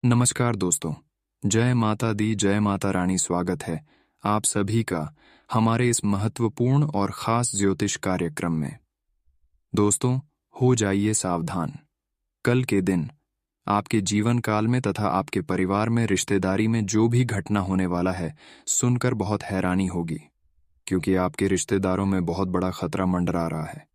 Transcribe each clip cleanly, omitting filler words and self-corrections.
नमस्कार दोस्तों। जय माता दी, जय माता रानी। स्वागत है आप सभी का हमारे इस महत्वपूर्ण और खास ज्योतिष कार्यक्रम में। दोस्तों, हो जाइए सावधान। कल के दिन आपके जीवन काल में तथा आपके परिवार में रिश्तेदारी में जो भी घटना होने वाला है, सुनकर बहुत हैरानी होगी, क्योंकि आपके रिश्तेदारों में बहुत बड़ा खतरा मंडरा रहा है।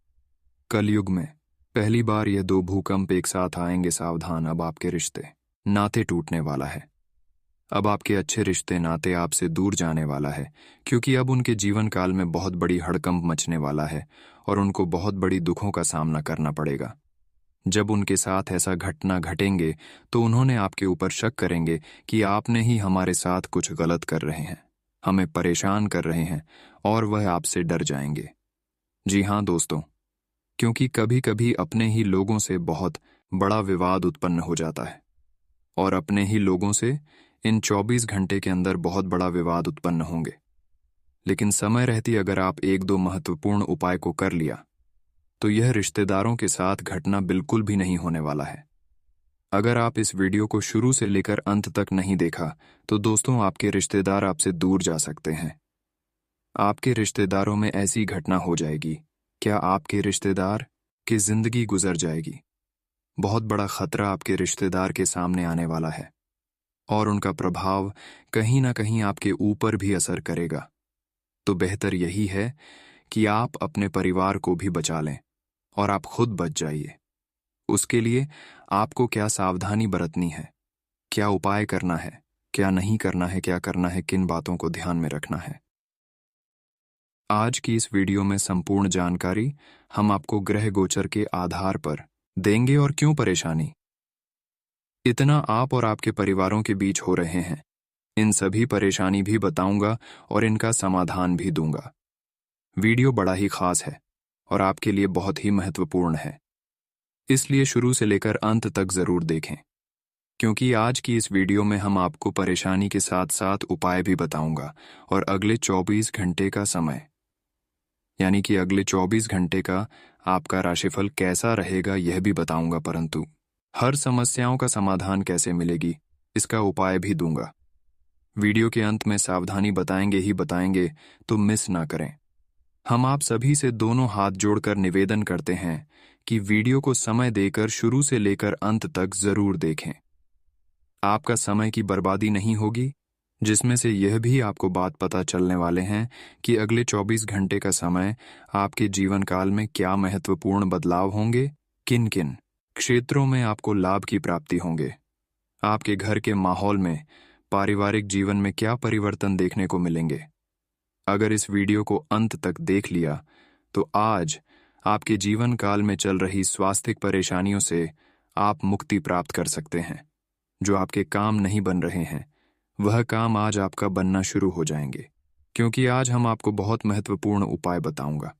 कलयुग में पहली बार ये दो भूकंप एक साथ आएंगे। सावधान, अब आपके रिश्ते नाते टूटने वाला है। अब आपके अच्छे रिश्ते नाते आपसे दूर जाने वाला है, क्योंकि अब उनके जीवन काल में बहुत बड़ी हड़कंप मचने वाला है और उनको बहुत बड़ी दुखों का सामना करना पड़ेगा। जब उनके साथ ऐसा घटना घटेंगे तो उन्होंने आपके ऊपर शक करेंगे कि आपने ही हमारे साथ कुछ गलत कर रहे हैं, हमें परेशान कर रहे हैं, और वह आपसे डर जाएंगे। जी हाँ दोस्तों, क्योंकि कभी कभी अपने ही लोगों से बहुत बड़ा विवाद उत्पन्न हो जाता है, और अपने ही लोगों से इन 24 घंटे के अंदर बहुत बड़ा विवाद उत्पन्न होंगे। लेकिन समय रहती अगर आप एक दो महत्वपूर्ण उपाय को कर लिया तो यह रिश्तेदारों के साथ घटना बिल्कुल भी नहीं होने वाला है। अगर आप इस वीडियो को शुरू से लेकर अंत तक नहीं देखा तो दोस्तों, आपके रिश्तेदार आपसे दूर जा सकते हैं। आपके रिश्तेदारों में ऐसी घटना हो जाएगी, क्या आपके रिश्तेदार की जिंदगी गुजर जाएगी। बहुत बड़ा खतरा आपके रिश्तेदार के सामने आने वाला है, और उनका प्रभाव कहीं ना कहीं आपके ऊपर भी असर करेगा। तो बेहतर यही है कि आप अपने परिवार को भी बचा लें और आप खुद बच जाइए। उसके लिए आपको क्या सावधानी बरतनी है, क्या उपाय करना है, क्या नहीं करना है, क्या करना है, किन बातों को ध्यान में रखना है, आज की इस वीडियो में संपूर्ण जानकारी हम आपको ग्रह गोचर के आधार पर देंगे। और क्यों परेशानी इतना आप और आपके परिवारों के बीच हो रहे हैं, इन सभी परेशानी भी बताऊंगा और इनका समाधान भी दूंगा। वीडियो बड़ा ही खास है और आपके लिए बहुत ही महत्वपूर्ण है, इसलिए शुरू से लेकर अंत तक जरूर देखें, क्योंकि आज की इस वीडियो में हम आपको परेशानी के साथ साथ उपाय भी बताऊंगा और अगले 24 घंटे का समय, यानी कि अगले 24 घंटे का आपका राशिफल कैसा रहेगा यह भी बताऊंगा। परंतु हर समस्याओं का समाधान कैसे मिलेगी, इसका उपाय भी दूंगा। वीडियो के अंत में सावधानी बताएंगे ही बताएंगे, तो मिस ना करें। हम आप सभी से दोनों हाथ जोड़कर निवेदन करते हैं कि वीडियो को समय देकर शुरू से लेकर अंत तक जरूर देखें। आपका समय की बर्बादी नहीं होगी, जिसमें से यह भी आपको बात पता चलने वाले हैं कि अगले 24 घंटे का समय आपके जीवन काल में क्या महत्वपूर्ण बदलाव होंगे, किन किन क्षेत्रों में आपको लाभ की प्राप्ति होंगे, आपके घर के माहौल में, पारिवारिक जीवन में क्या परिवर्तन देखने को मिलेंगे। अगर इस वीडियो को अंत तक देख लिया तो आज आपके जीवन काल में चल रही स्वास्थ्य परेशानियों से आप मुक्ति प्राप्त कर सकते हैं। जो आपके काम नहीं बन रहे हैं, वह काम आज आपका बनना शुरू हो जाएंगे, क्योंकि आज हम आपको बहुत महत्वपूर्ण उपाय बताऊंगा।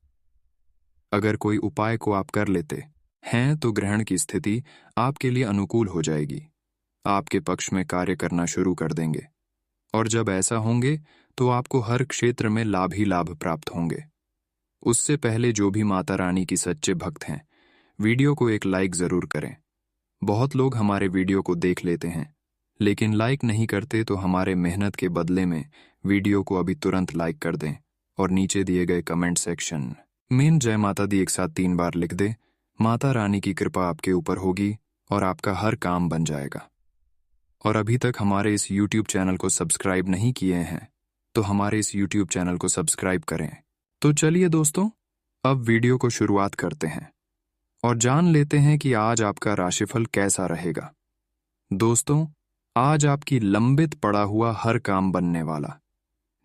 अगर कोई उपाय को आप कर लेते हैं तो ग्रहण की स्थिति आपके लिए अनुकूल हो जाएगी, आपके पक्ष में कार्य करना शुरू कर देंगे, और जब ऐसा होंगे तो आपको हर क्षेत्र में लाभ ही लाभ प्राप्त होंगे। उससे पहले जो भी माता रानी की सच्चे भक्त हैं, वीडियो को एक लाइक जरूर करें। बहुत लोग हमारे वीडियो को देख लेते हैं लेकिन लाइक नहीं करते, तो हमारे मेहनत के बदले में वीडियो को अभी तुरंत लाइक कर दें और नीचे दिए गए कमेंट सेक्शन में जय माता दी एक साथ 3 बार लिख दें। माता रानी की कृपा आपके ऊपर होगी और आपका हर काम बन जाएगा। और अभी तक हमारे इस YouTube चैनल को सब्सक्राइब नहीं किए हैं तो हमारे इस YouTube चैनल को सब्सक्राइब करें। तो चलिए दोस्तों, अब वीडियो को शुरुआत करते हैं और जान लेते हैं कि आज आपका राशिफल कैसा रहेगा। दोस्तों, आज आपकी लंबित पड़ा हुआ हर काम बनने वाला,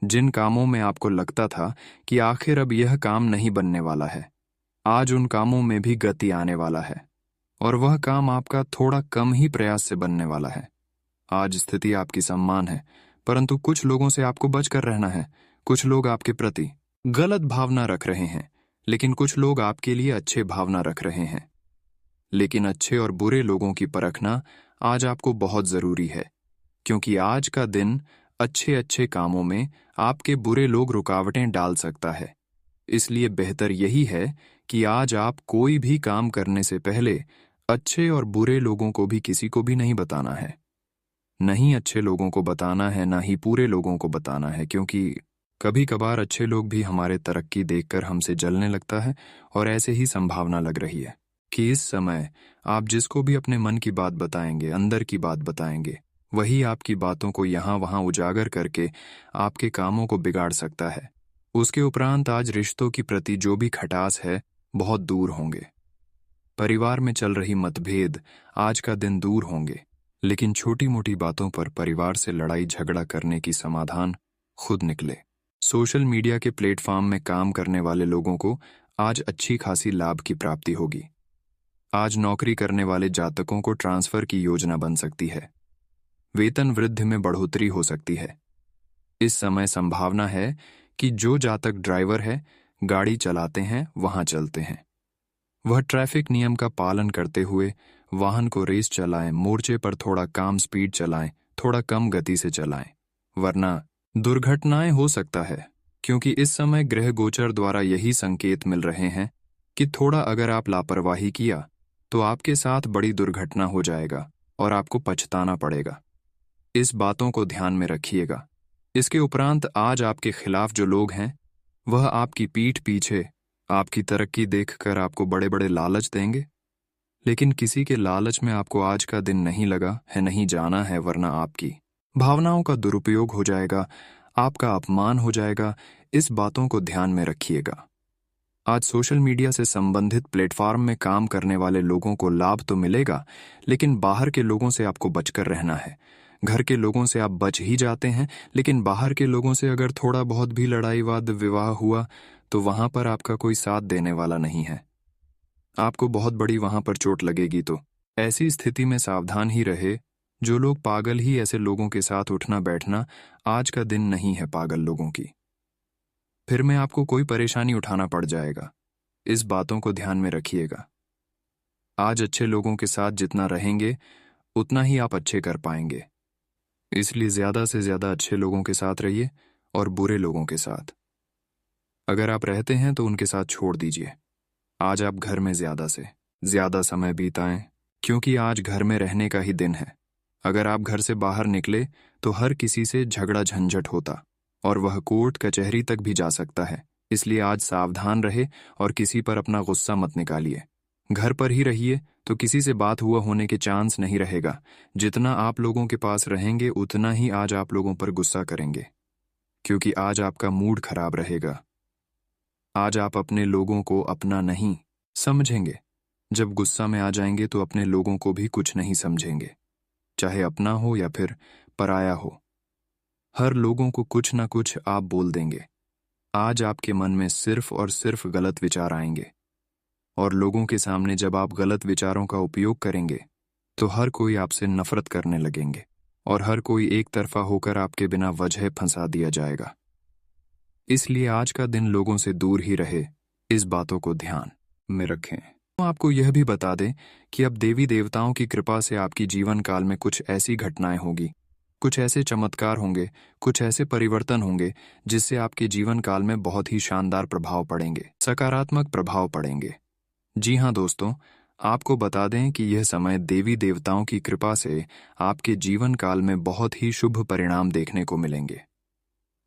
जिन कामों में आपको लगता था कि आखिर अब यह काम नहीं बनने वाला है, आज उन कामों में भी गति आने वाला है और वह काम आपका थोड़ा कम ही प्रयास से बनने वाला है। आज स्थिति आपकी सम्मान है, परंतु कुछ लोगों से आपको बचकर रहना है। कुछ लोग आपके प्रति गलत भावना रख रहे हैं, लेकिन कुछ लोग आपके लिए अच्छे भावना रख रहे हैं। लेकिन अच्छे और बुरे लोगों की परखना आज आपको बहुत जरूरी है, क्योंकि आज का दिन अच्छे अच्छे कामों में आपके बुरे लोग रुकावटें डाल सकता है। इसलिए बेहतर यही है कि आज आप कोई भी काम करने से पहले अच्छे और बुरे लोगों को भी किसी को भी नहीं बताना है। नहीं अच्छे लोगों को बताना है, ना ही पूरे लोगों को बताना है, क्योंकि कभी कभार अच्छे लोग भी हमारे तरक्की देखकर हमसे जलने लगता है। और ऐसे ही संभावना लग रही है कि इस समय आप जिसको भी अपने मन की बात बताएंगे, अंदर की बात बताएंगे, वही आपकी बातों को यहाँ वहाँ उजागर करके आपके कामों को बिगाड़ सकता है। उसके उपरांत आज रिश्तों की प्रति जो भी खटास है, बहुत दूर होंगे। परिवार में चल रही मतभेद आज का दिन दूर होंगे, लेकिन छोटी मोटी बातों पर परिवार से लड़ाई झगड़ा करने की समाधान खुद निकले। सोशल मीडिया के प्लेटफॉर्म में काम करने वाले लोगों को आज अच्छी खासी लाभ की प्राप्ति होगी। आज नौकरी करने वाले जातकों को ट्रांसफर की योजना बन सकती है। वेतन वृद्धि में बढ़ोतरी हो सकती है। इस समय संभावना है कि जो जातक ड्राइवर है, गाड़ी चलाते हैं, वहां चलते हैं, वह ट्रैफिक नियम का पालन करते हुए वाहन को रेस चलाएं, मोर्चे पर थोड़ा कम स्पीड चलाएं, थोड़ा कम गति से चलाएं, वरना दुर्घटनाएं हो सकता है। क्योंकि इस समय ग्रह गोचर द्वारा यही संकेत मिल रहे हैं कि थोड़ा अगर आप लापरवाही किया तो आपके साथ बड़ी दुर्घटना हो जाएगा और आपको पछताना पड़ेगा। इस बातों को ध्यान में रखिएगा। इसके उपरांत आज आपके खिलाफ जो लोग हैं, वह आपकी पीठ पीछे आपकी तरक्की देखकर आपको बड़े बड़े लालच देंगे, लेकिन किसी के लालच में आपको आज का दिन नहीं लगा है, नहीं जाना है, वरना आपकी भावनाओं का दुरुपयोग हो जाएगा, आपका अपमान हो जाएगा। इस बातों को ध्यान में रखिएगा। आज सोशल मीडिया से संबंधित प्लेटफॉर्म में काम करने वाले लोगों को लाभ तो मिलेगा, लेकिन बाहर के लोगों से आपको बचकर रहना है। घर के लोगों से आप बच ही जाते हैं, लेकिन बाहर के लोगों से अगर थोड़ा बहुत भी लड़ाई वाद विवाह हुआ तो वहां पर आपका कोई साथ देने वाला नहीं है। आपको बहुत बड़ी वहां पर चोट लगेगी। तो ऐसी स्थिति में सावधान ही रहे। जो लोग पागल ही ऐसे लोगों के साथ उठना बैठना, आज का दिन नहीं है पागल लोगों की। फिर में आपको कोई परेशानी उठाना पड़ जाएगा। इस बातों को ध्यान में रखिएगा। आज अच्छे लोगों के साथ जितना रहेंगे उतना ही आप अच्छे कर पाएंगे। इसलिए ज्यादा से ज्यादा अच्छे लोगों के साथ रहिए और बुरे लोगों के साथ अगर आप रहते हैं तो उनके साथ छोड़ दीजिए। आज आप घर में ज्यादा से ज्यादा समय बिताएं, क्योंकि आज घर में रहने का ही दिन है। अगर आप घर से बाहर निकले तो हर किसी से झगड़ा झंझट होता और वह कोर्ट कचहरी तक भी जा सकता है। इसलिए आज सावधान रहे और किसी पर अपना गुस्सा मत निकालिए। घर पर ही रहिए तो किसी से बात हुआ होने के चांस नहीं रहेगा। जितना आप लोगों के पास रहेंगे उतना ही आज आप लोगों पर गुस्सा करेंगे, क्योंकि आज आपका मूड खराब रहेगा। आज आप अपने लोगों को अपना नहीं समझेंगे। जब गुस्सा में आ जाएंगे तो अपने लोगों को भी कुछ नहीं समझेंगे, चाहे अपना हो या फिर पराया हो। हर लोगों को कुछ ना कुछ आप बोल देंगे। आज आपके मन में सिर्फ और सिर्फ गलत विचार आएंगे और लोगों के सामने जब आप गलत विचारों का उपयोग करेंगे तो हर कोई आपसे नफरत करने लगेंगे और हर कोई एक तरफा होकर आपके बिना वजह फंसा दिया जाएगा। इसलिए आज का दिन लोगों से दूर ही रहे। इस बातों को ध्यान में रखें। तो आपको यह भी बता दें कि अब देवी देवताओं की कृपा से आपकी जीवन काल में कुछ ऐसी घटनाएं होगी, कुछ ऐसे चमत्कार होंगे, कुछ ऐसे परिवर्तन होंगे जिससे आपके जीवन काल में बहुत ही शानदार प्रभाव पड़ेंगे, सकारात्मक प्रभाव पड़ेंगे। जी हाँ दोस्तों, आपको बता दें कि यह समय देवी देवताओं की कृपा से आपके जीवन काल में बहुत ही शुभ परिणाम देखने को मिलेंगे।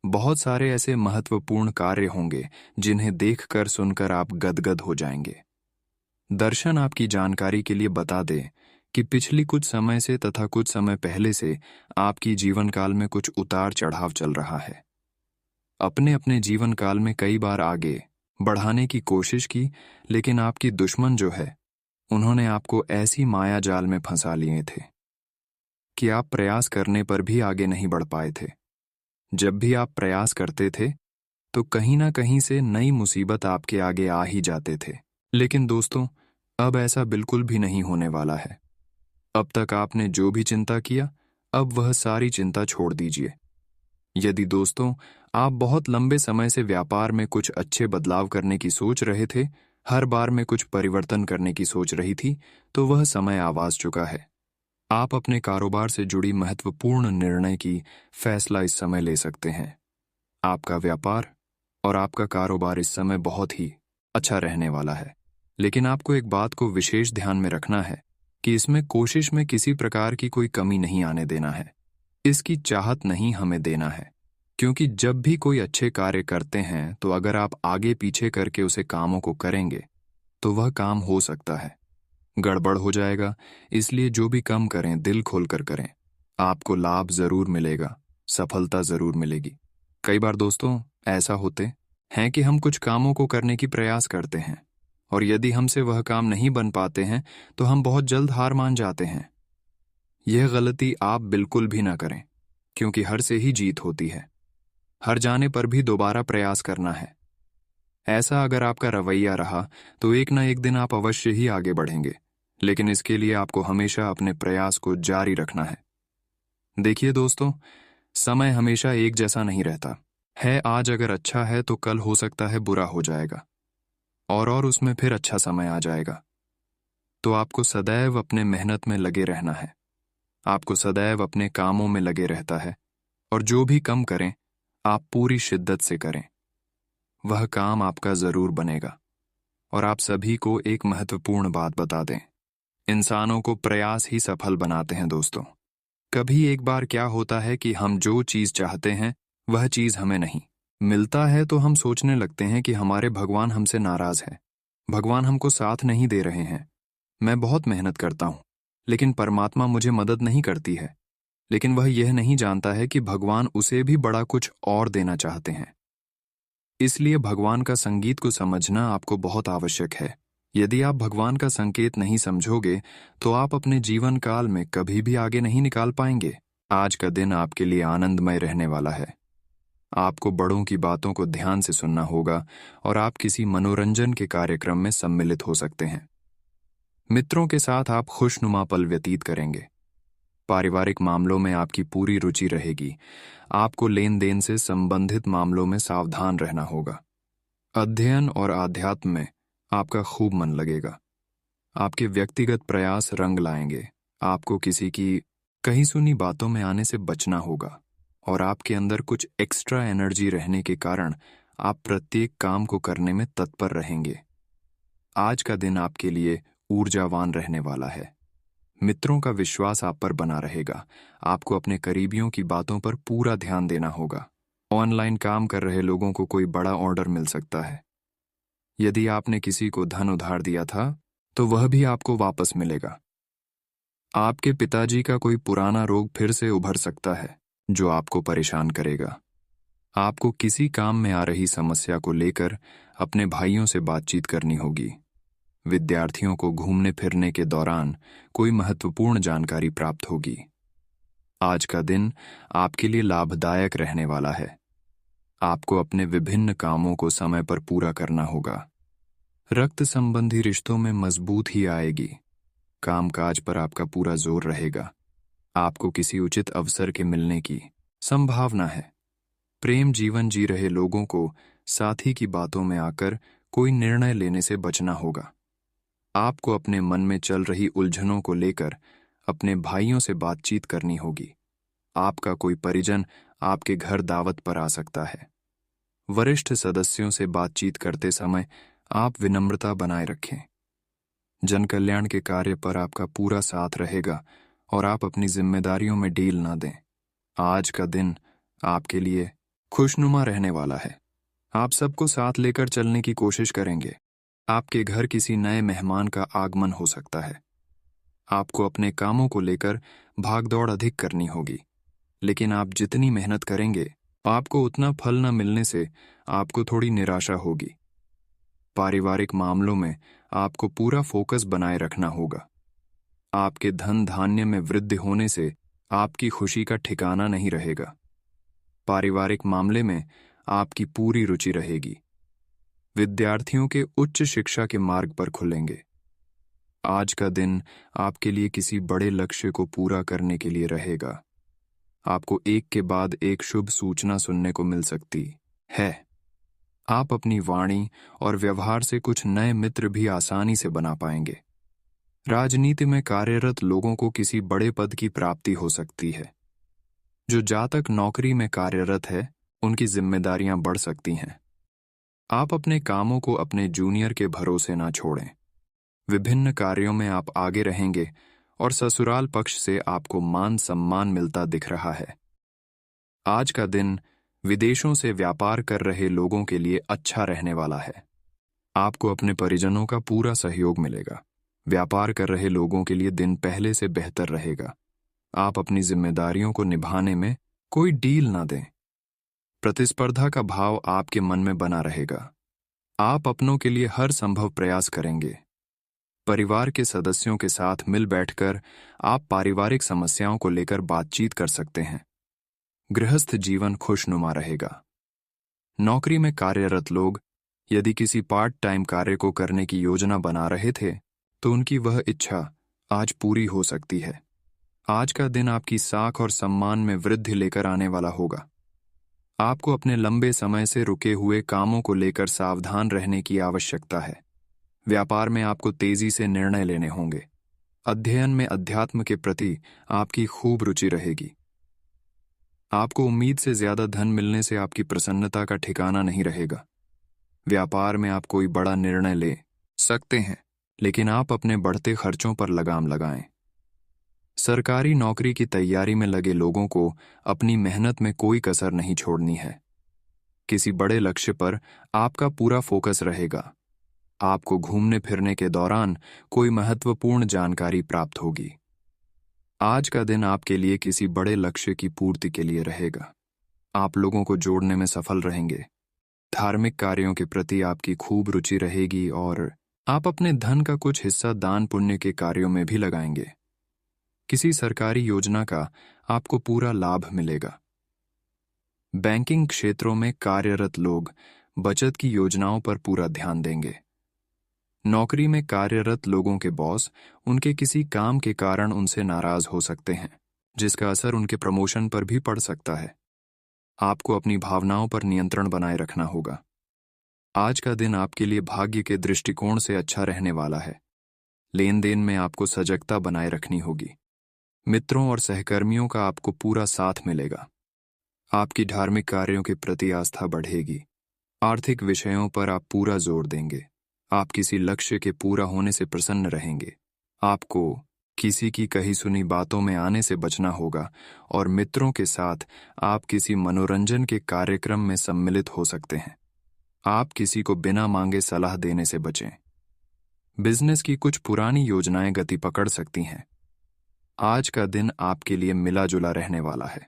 बहुत सारे ऐसे महत्वपूर्ण कार्य होंगे जिन्हें देखकर सुनकर आप गदगद हो जाएंगे। दर्शन आपकी जानकारी के लिए बता दें कि पिछली कुछ समय से तथा कुछ समय पहले से आपकी जीवन काल में कुछ उतार चढ़ाव चल रहा है। अपने अपने जीवन काल में कई बार आगे बढ़ाने की कोशिश की, लेकिन आपकी दुश्मन जो है उन्होंने आपको ऐसी माया जाल में फंसा लिए थे कि आप प्रयास करने पर भी आगे नहीं बढ़ पाए थे। जब भी आप प्रयास करते थे तो कहीं ना कहीं से नई मुसीबत आपके आगे आ ही जाते थे। लेकिन दोस्तों, अब ऐसा बिल्कुल भी नहीं होने वाला है। अब तक आपने जो भी चिंता किया, अब वह सारी चिंता छोड़ दीजिए। यदि दोस्तों आप बहुत लंबे समय से व्यापार में कुछ अच्छे बदलाव करने की सोच रहे थे, हर बार में कुछ परिवर्तन करने की सोच रही थी, तो वह समय आ चुका है। आप अपने कारोबार से जुड़ी महत्वपूर्ण निर्णय की फैसला इस समय ले सकते हैं। आपका व्यापार और आपका कारोबार इस समय बहुत ही अच्छा रहने वाला है। लेकिन आपको एक बात को विशेष ध्यान में रखना है कि इसमें कोशिश में किसी प्रकार की कोई कमी नहीं आने देना है। इसकी चाहत नहीं हमें देना है, क्योंकि जब भी कोई अच्छे कार्य करते हैं तो अगर आप आगे पीछे करके उसे कामों को करेंगे तो वह काम हो सकता है गड़बड़ हो जाएगा। इसलिए जो भी काम करें दिल खोलकर करें, आपको लाभ जरूर मिलेगा, सफलता जरूर मिलेगी। कई बार दोस्तों ऐसा होते हैं कि हम कुछ कामों को करने की प्रयास करते हैं और यदि हमसे वह काम नहीं बन पाते हैं तो हम बहुत जल्द हार मान जाते हैं। यह गलती आप बिल्कुल भी ना करें, क्योंकि हर से ही जीत होती है। हर जाने पर भी दोबारा प्रयास करना है। ऐसा अगर आपका रवैया रहा तो एक ना एक दिन आप अवश्य ही आगे बढ़ेंगे, लेकिन इसके लिए आपको हमेशा अपने प्रयास को जारी रखना है। देखिए दोस्तों, समय हमेशा एक जैसा नहीं रहता है। आज अगर अच्छा है तो कल हो सकता है बुरा हो जाएगा और उसमें फिर अच्छा समय आ जाएगा। तो आपको सदैव अपने मेहनत में लगे रहना है। आपको सदैव अपने कामों में लगे रहता है और जो भी कम करें आप पूरी शिद्दत से करें, वह काम आपका जरूर बनेगा। और आप सभी को एक महत्वपूर्ण बात बता दें, इंसानों को प्रयास ही सफल बनाते हैं दोस्तों। कभी एक बार क्या होता है कि हम जो चीज चाहते हैं वह चीज हमें नहीं मिलता है तो हम सोचने लगते हैं कि हमारे भगवान हमसे नाराज है, भगवान हमको साथ नहीं दे रहे हैं। मैं बहुत मेहनत करता हूं लेकिन परमात्मा मुझे मदद नहीं करती है। लेकिन वह यह नहीं जानता है कि भगवान उसे भी बड़ा कुछ और देना चाहते हैं। इसलिए भगवान का संगीत को समझना आपको बहुत आवश्यक है। यदि आप भगवान का संकेत नहीं समझोगे तो आप अपने जीवन काल में कभी भी आगे नहीं निकाल पाएंगे। आज का दिन आपके लिए आनंदमय रहने वाला है। आपको बड़ों की बातों को ध्यान से सुनना होगा और आप किसी मनोरंजन के कार्यक्रम में सम्मिलित हो सकते हैं। मित्रों के साथ आप खुशनुमा पल व्यतीत करेंगे। पारिवारिक मामलों में आपकी पूरी रुचि रहेगी। आपको लेन देन से संबंधित मामलों में सावधान रहना होगा। अध्ययन और आध्यात्म में आपका खूब मन लगेगा। आपके व्यक्तिगत प्रयास रंग लाएंगे। आपको किसी की कहीं सुनी बातों में आने से बचना होगा और आपके अंदर कुछ एक्स्ट्रा एनर्जी रहने के कारण आप प्रत्येक काम को करने में तत्पर रहेंगे। आज का दिन आपके लिए ऊर्जावान रहने वाला है। मित्रों का विश्वास आप पर बना रहेगा। आपको अपने करीबियों की बातों पर पूरा ध्यान देना होगा। ऑनलाइन काम कर रहे लोगों को कोई बड़ा ऑर्डर मिल सकता है। यदि आपने किसी को धन उधार दिया था तो वह भी आपको वापस मिलेगा। आपके पिताजी का कोई पुराना रोग फिर से उभर सकता है जो आपको परेशान करेगा। आपको किसी काम में आ रही समस्या को लेकर अपने भाइयों से बातचीत करनी होगी। विद्यार्थियों को घूमने फिरने के दौरान कोई महत्वपूर्ण जानकारी प्राप्त होगी। आज का दिन आपके लिए लाभदायक रहने वाला है। आपको अपने विभिन्न कामों को समय पर पूरा करना होगा। रक्त संबंधी रिश्तों में मजबूत ही आएगी। कामकाज पर आपका पूरा जोर रहेगा। आपको किसी उचित अवसर के मिलने की संभावना है। प्रेम जीवन जी रहे लोगों को साथी की बातों में आकर कोई निर्णय लेने से बचना होगा। आपको अपने मन में चल रही उलझनों को लेकर अपने भाइयों से बातचीत करनी होगी। आपका कोई परिजन आपके घर दावत पर आ सकता है। वरिष्ठ सदस्यों से बातचीत करते समय आप विनम्रता बनाए रखें। जन कल्याण के कार्य पर आपका पूरा साथ रहेगा और आप अपनी जिम्मेदारियों में ढील ना दें। आज का दिन आपके लिए खुशनुमा रहने वाला है। आप सबको साथ लेकर चलने की कोशिश करेंगे। आपके घर किसी नए मेहमान का आगमन हो सकता है। आपको अपने कामों को लेकर भागदौड़ अधिक करनी होगी, लेकिन आप जितनी मेहनत करेंगे आपको उतना फल न मिलने से आपको थोड़ी निराशा होगी। पारिवारिक मामलों में आपको पूरा फोकस बनाए रखना होगा। आपके धन धान्य में वृद्धि होने से आपकी खुशी का ठिकाना नहीं रहेगा। पारिवारिक मामले में आपकी पूरी रुचि रहेगी। विद्यार्थियों के उच्च शिक्षा के मार्ग पर खुलेंगे। आज का दिन आपके लिए किसी बड़े लक्ष्य को पूरा करने के लिए रहेगा। आपको एक के बाद एक शुभ सूचना सुनने को मिल सकती है। आप अपनी वाणी और व्यवहार से कुछ नए मित्र भी आसानी से बना पाएंगे। राजनीति में कार्यरत लोगों को किसी बड़े पद की प्राप्ति हो सकती है। जो जातक नौकरी में कार्यरत है उनकी जिम्मेदारियां बढ़ सकती हैं। आप अपने कामों को अपने जूनियर के भरोसे ना छोड़ें। विभिन्न कार्यों में आप आगे रहेंगे और ससुराल पक्ष से आपको मान सम्मान मिलता दिख रहा है। आज का दिन विदेशों से व्यापार कर रहे लोगों के लिए अच्छा रहने वाला है। आपको अपने परिजनों का पूरा सहयोग मिलेगा। व्यापार कर रहे लोगों के लिए दिन पहले से बेहतर रहेगा। आप अपनी जिम्मेदारियों को निभाने में कोई डील ना दें। प्रतिस्पर्धा का भाव आपके मन में बना रहेगा। आप अपनों के लिए हर संभव प्रयास करेंगे। परिवार के सदस्यों के साथ मिल बैठकर आप पारिवारिक समस्याओं को लेकर बातचीत कर सकते हैं। गृहस्थ जीवन खुशनुमा रहेगा। नौकरी में कार्यरत लोग यदि किसी पार्ट टाइम कार्य को करने की योजना बना रहे थे तो उनकी वह इच्छा आज पूरी हो सकती है। आज का दिन आपकी साख और सम्मान में वृद्धि लेकर आने वाला होगा। आपको अपने लंबे समय से रुके हुए कामों को लेकर सावधान रहने की आवश्यकता है। व्यापार में आपको तेजी से निर्णय लेने होंगे। अध्ययन में अध्यात्म के प्रति आपकी खूब रुचि रहेगी। आपको उम्मीद से ज्यादा धन मिलने से आपकी प्रसन्नता का ठिकाना नहीं रहेगा। व्यापार में आप कोई बड़ा निर्णय ले सकते हैं, लेकिन आप अपने बढ़ते खर्चों पर लगाम लगाएं। सरकारी नौकरी की तैयारी में लगे लोगों को अपनी मेहनत में कोई कसर नहीं छोड़नी है। किसी बड़े लक्ष्य पर आपका पूरा फोकस रहेगा। आपको घूमने फिरने के दौरान कोई महत्वपूर्ण जानकारी प्राप्त होगी। आज का दिन आपके लिए किसी बड़े लक्ष्य की पूर्ति के लिए रहेगा। आप लोगों को जोड़ने में सफल रहेंगे। धार्मिक कार्यों के प्रति आपकी खूब रुचि रहेगी और आप अपने धन का कुछ हिस्सा दान पुण्य के कार्यों में भी लगाएंगे। किसी सरकारी योजना का आपको पूरा लाभ मिलेगा। बैंकिंग क्षेत्रों में कार्यरत लोग बचत की योजनाओं पर पूरा ध्यान देंगे। नौकरी में कार्यरत लोगों के बॉस उनके किसी काम के कारण उनसे नाराज हो सकते हैं, जिसका असर उनके प्रमोशन पर भी पड़ सकता है। आपको अपनी भावनाओं पर नियंत्रण बनाए रखना होगा। आज का दिन आपके लिए भाग्य के दृष्टिकोण से अच्छा रहने वाला है। लेन देन में आपको सजगता बनाए रखनी होगी। मित्रों और सहकर्मियों का आपको पूरा साथ मिलेगा। आपकी धार्मिक कार्यों के प्रति आस्था बढ़ेगी। आर्थिक विषयों पर आप पूरा जोर देंगे। आप किसी लक्ष्य के पूरा होने से प्रसन्न रहेंगे। आपको किसी की कही सुनी बातों में आने से बचना होगा और मित्रों के साथ आप किसी मनोरंजन के कार्यक्रम में सम्मिलित हो सकते हैं। आप किसी को बिना मांगे सलाह देने से बचें। बिजनेस की कुछ पुरानी योजनाएं गति पकड़ सकती हैं। आज का दिन आपके लिए मिला जुला रहने वाला है।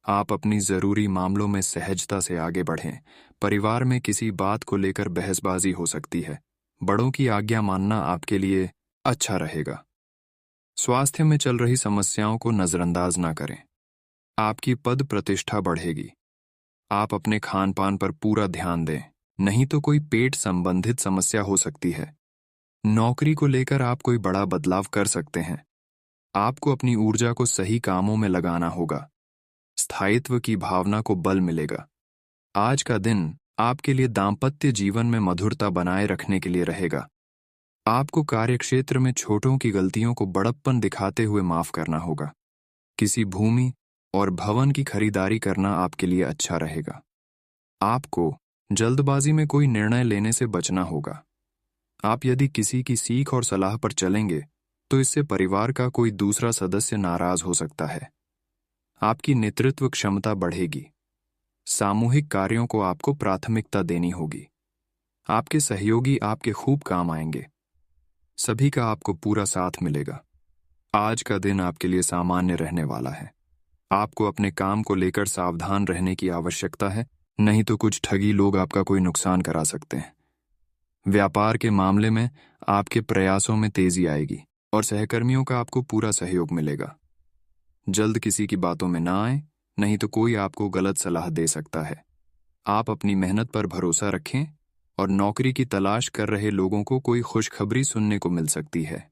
आप अपनी जरूरी मामलों में सहजता से आगे बढ़ें। परिवार में किसी बात को लेकर बहसबाजी हो सकती है। बड़ों की आज्ञा मानना आपके लिए अच्छा रहेगा। स्वास्थ्य में चल रही समस्याओं को नजरअंदाज ना करें। आपकी पद प्रतिष्ठा बढ़ेगी। आप अपने खान पान पर पूरा ध्यान दें, नहीं तो कोई पेट संबंधित समस्या हो सकती है। नौकरी को लेकर आप कोई बड़ा बदलाव कर सकते हैं। आपको अपनी ऊर्जा को सही कामों में लगाना होगा। स्थायित्व की भावना को बल मिलेगा। आज का दिन आपके लिए दाम्पत्य जीवन में मधुरता बनाए रखने के लिए रहेगा। आपको कार्यक्षेत्र में छोटों की गलतियों को बड़प्पन दिखाते हुए माफ करना होगा। किसी भूमि और भवन की खरीदारी करना आपके लिए अच्छा रहेगा। आपको जल्दबाजी में कोई निर्णय लेने से बचना होगा। आप यदि किसी की सीख और सलाह पर चलेंगे तो इससे परिवार का कोई दूसरा सदस्य नाराज हो सकता है। आपकी नेतृत्व क्षमता बढ़ेगी। सामूहिक कार्यों को आपको प्राथमिकता देनी होगी। आपके सहयोगी आपके खूब काम आएंगे। सभी का आपको पूरा साथ मिलेगा। आज का दिन आपके लिए सामान्य रहने वाला है। आपको अपने काम को लेकर सावधान रहने की आवश्यकता है, नहीं तो कुछ ठगी लोग आपका कोई नुकसान करा सकते हैं। व्यापार के मामले में आपके प्रयासों में तेजी आएगी और सहकर्मियों का आपको पूरा सहयोग मिलेगा। जल्द किसी की बातों में ना आए, नहीं तो कोई आपको गलत सलाह दे सकता है। आप अपनी मेहनत पर भरोसा रखें और नौकरी की तलाश कर रहे लोगों को कोई खुशखबरी सुनने को मिल सकती है।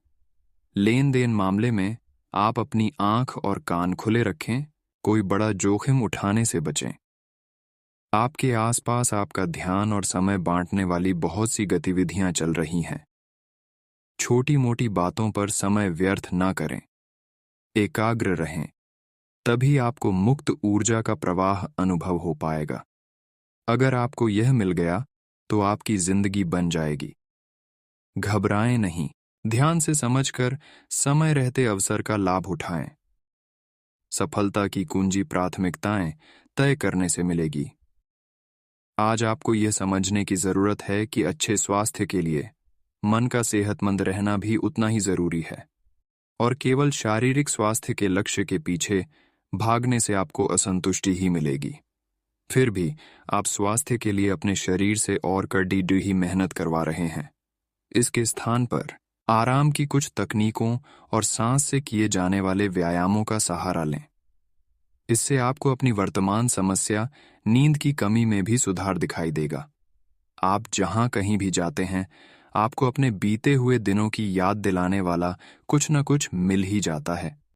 लेन देन मामले में आप अपनी आंख और कान खुले रखें, कोई बड़ा जोखिम उठाने से बचें। आपके आसपास आपका ध्यान और समय बांटने वाली बहुत सी गतिविधियां चल रही हैं। छोटी मोटी बातों पर समय व्यर्थ ना करें। एकाग्र रहें, तभी आपको मुक्त ऊर्जा का प्रवाह अनुभव हो पाएगा। अगर आपको यह मिल गया तो आपकी जिंदगी बन जाएगी। घबराएं नहीं, ध्यान से समझकर समय रहते अवसर का लाभ उठाएं। सफलता की कुंजी प्राथमिकताएं तय करने से मिलेगी। आज आपको यह समझने की जरूरत है कि अच्छे स्वास्थ्य के लिए मन का सेहतमंद रहना भी उतना ही जरूरी है, और केवल शारीरिक स्वास्थ्य के लक्ष्य के पीछे भागने से आपको असंतुष्टि ही मिलेगी। फिर भी आप स्वास्थ्य के लिए अपने शरीर से और कड़ी मेहनत करवा रहे हैं। इसके स्थान पर आराम की कुछ तकनीकों और सांस से किए जाने वाले व्यायामों का सहारा लें। इससे आपको अपनी वर्तमान समस्या नींद की कमी में भी सुधार दिखाई देगा। आप जहां कहीं भी जाते हैं, आपको अपने बीते हुए दिनों की याद दिलाने वाला कुछ न कुछ मिल ही जाता है।